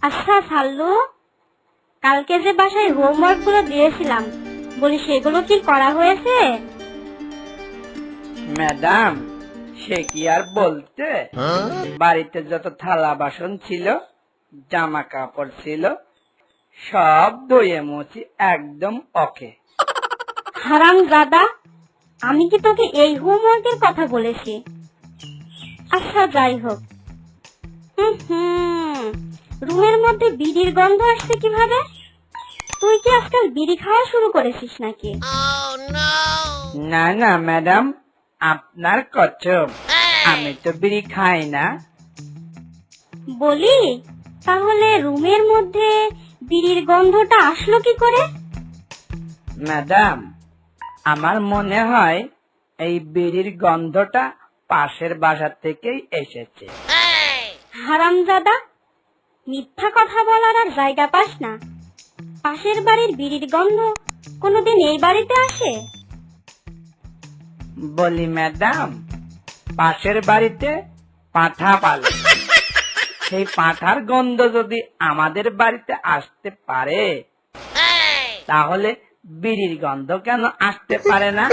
আচ্ছা সাল্লু, কালকে যে বাসায় হোমওয়ার্ক গুলো দিয়েছিলাম, বলি সেগুলো কি করা হয়েছে? ম্যাডাম, সে কি আর বলতে, বাড়িতে যত থালা বাসন ছিল, জামা কাপড় ছিল, সব ধুয়ে মুছি একদম ওকে। হারামজাদা, আমি কি তোকে এই হোমওয়ার্কের কথা বলেছি? আচ্ছা যাই হোক, রুমের মধ্যে বিড়ির গন্ধ আসছে কিভাবে? তুই কি আজকাল বিড়ি খাওয়া শুরু করেছিস নাকি? না না ম্যাডাম, আপনার কসম, আমি তো বিড়ি খাই না। বলি, তাহলে রুমের মধ্যে বিড়ির গন্ধটা আসলো কি করে? ম্যাডাম, আমার মনে হয় এই বিড়ির গন্ধটা পাশের বাসা থেকেই এসেছে। হারামজাদা, মিথ্যা কথা বলার আর জায়গা পাস না। পাশের বাড়ির বিড়ির গন্ধ কোনোদিন এই বাড়িতে আসে? বলি ম্যাডাম, পাশের বাড়িতে পাঁঠা পালে, সেই পাঁঠার গন্ধ যদি আমাদের বাড়িতে আসতে পারে, তাহলে বিড়ির গন্ধ কেন আসতে পারে না?